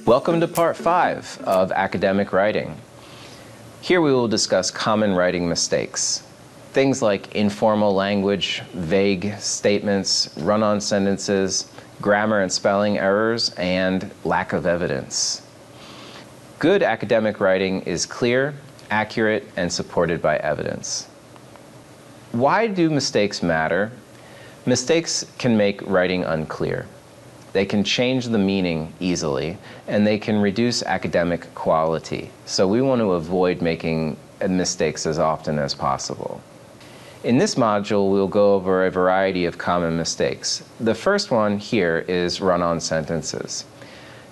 Welcome to part 5 of academic writing. Here we will discuss common writing mistakes. Things like informal language, vague statements, run-on sentences, grammar and spelling errors, and lack of evidence. Good academic writing is clear, accurate, and supported by evidence. Why do mistakes matter? Mistakes can make writing unclear. They can change the meaning easily, and they can reduce academic quality. So we want to avoid making mistakes as often as possible. In this module, we'll go over a variety of common mistakes. The first one here is run-on sentences.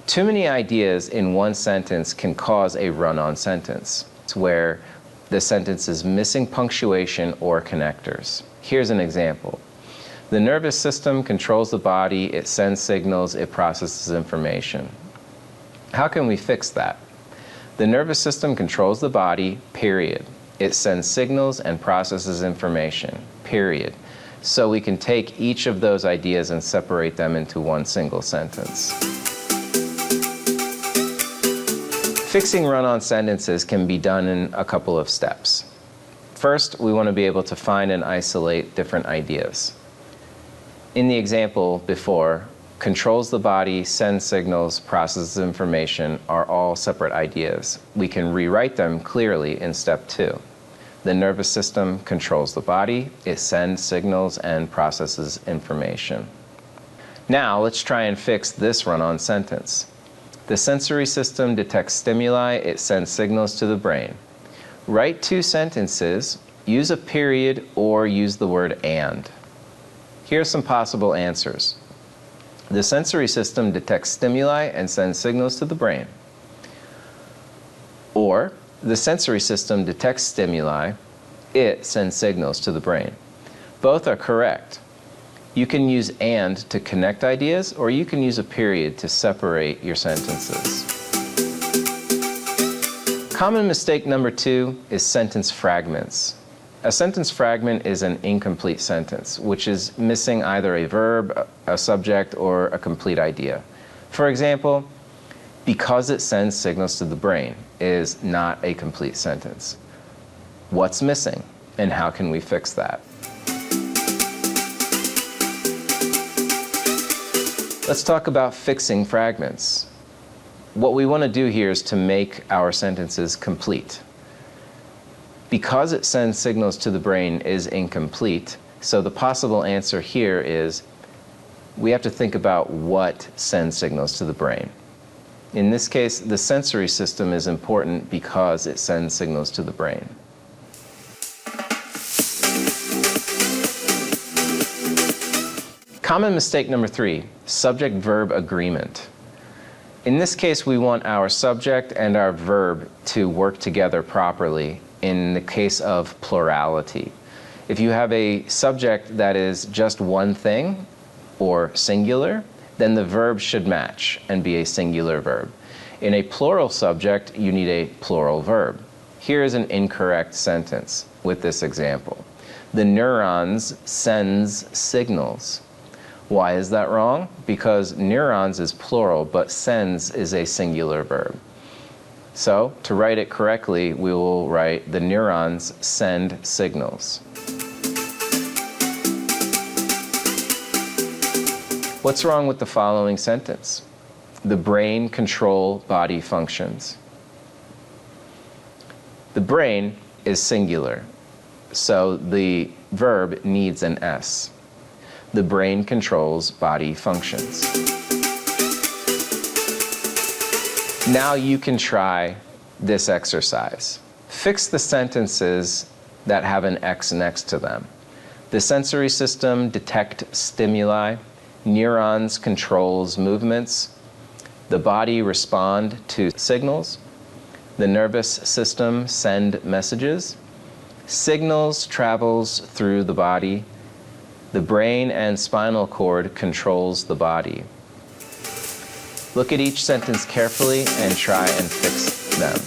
Too many ideas in one sentence can cause a run-on sentence. It's where the sentence is missing punctuation or connectors. Here's an example. The nervous system controls the body, it sends signals, it processes information. How can we fix that? The nervous system controls the body, period. It sends signals and processes information, period. So we can take each of those ideas and separate them into one single sentence. Fixing run-on sentences can be done in a couple of steps. First, we want to be able to find and isolate different ideas. In the example before, controls the body, sends signals, processes information are all separate ideas. We can rewrite them clearly in step 2. The nervous system controls the body, it sends signals and processes information. Now let's try and fix this run-on sentence. The sensory system detects stimuli, it sends signals to the brain. Write 2 sentences, use a period, or use the word and. Here are some possible answers. The sensory system detects stimuli and sends signals to the brain. Or, the sensory system detects stimuli, it sends signals to the brain. Both are correct. You can use and to connect ideas, or you can use a period to separate your sentences. Common mistake number 2 is sentence fragments. A sentence fragment is an incomplete sentence, which is missing either a verb, a subject, or a complete idea. For example, because it sends signals to the brain is not a complete sentence. What's missing, and how can we fix that? Let's talk about fixing fragments. What we want to do here is to make our sentences complete. Because it sends signals to the brain is incomplete, so the possible answer here is we have to think about what sends signals to the brain. In this case, the sensory system is important because it sends signals to the brain. Common mistake number 3, subject-verb agreement. In this case, we want our subject and our verb to work together properly in the case of plurality. If you have a subject that is just one thing, or singular, then the verb should match and be a singular verb. In a plural subject, you need a plural verb. Here is an incorrect sentence with this example. The neurons sends signals. Why is that wrong? Because neurons is plural, but sends is a singular verb. So, to write it correctly, we will write the neurons send signals. What's wrong with the following sentence? The brain control body functions. The brain is singular, so the verb needs an S. The brain controls body functions. Now you can try this exercise. Fix the sentences that have an X next to them. The sensory system detects stimuli. Neurons controls movements. The body responds to signals. The nervous system sends messages. Signals travels through the body. The brain and spinal cord controls the body. Look at each sentence carefully and try and fix them.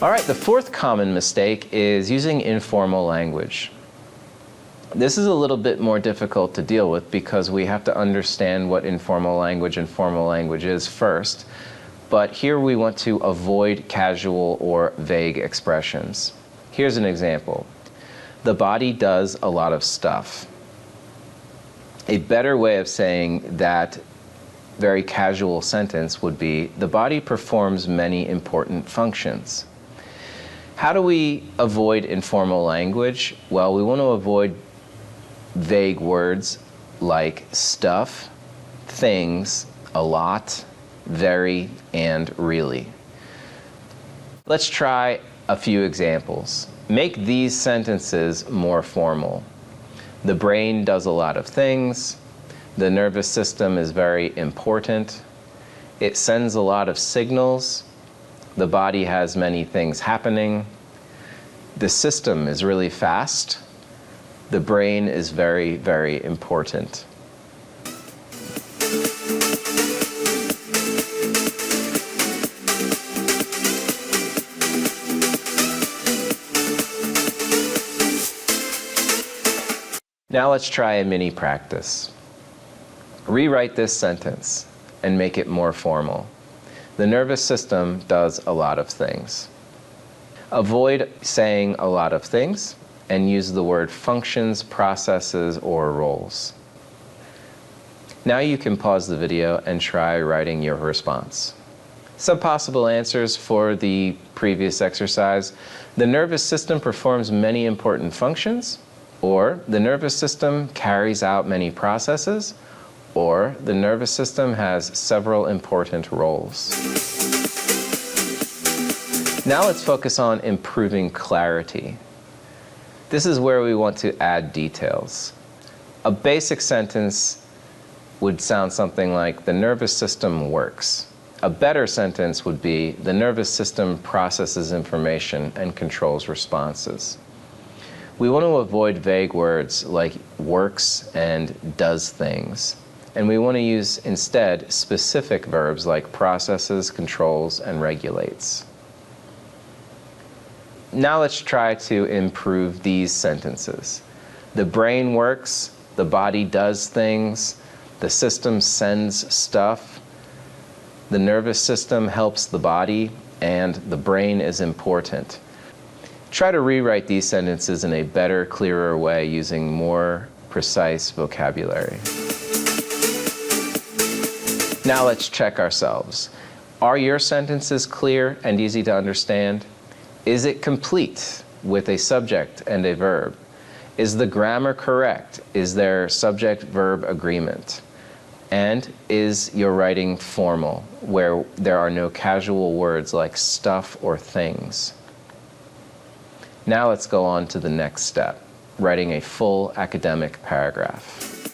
All right, the 4th common mistake is using informal language. This is a little bit more difficult to deal with because we have to understand what informal language and formal language is first. But here we want to avoid casual or vague expressions. Here's an example. The body does a lot of stuff. A better way of saying that very casual sentence would be, the body performs many important functions. How do we avoid informal language? Well, we want to avoid vague words like stuff, things, a lot, very, and really. Let's try a few examples. Make these sentences more formal. The brain does a lot of things. The nervous system is very important. It sends a lot of signals. The body has many things happening. The system is really fast. The brain is very, very important. Now let's try a mini practice. Rewrite this sentence and make it more formal. The nervous system does a lot of things. Avoid saying a lot of things and use the word functions, processes, or roles. Now you can pause the video and try writing your response. Some possible answers for the previous exercise. The nervous system performs many important functions, or the nervous system carries out many processes, or the nervous system has several important roles. Now let's focus on improving clarity. This is where we want to add details. A basic sentence would sound something like, the nervous system works. A better sentence would be, the nervous system processes information and controls responses. We want to avoid vague words like works and does things. And we want to use instead specific verbs like processes, controls, and regulates. Now let's try to improve these sentences. The brain works, the body does things, the system sends stuff, the nervous system helps the body, and the brain is important. Try to rewrite these sentences in a better, clearer way using more precise vocabulary. Now let's check ourselves. Are your sentences clear and easy to understand? Is it complete with a subject and a verb? Is the grammar correct? Is there subject-verb agreement? And is your writing formal, where there are no casual words like stuff or things? Now let's go on to the next step, writing a full academic paragraph.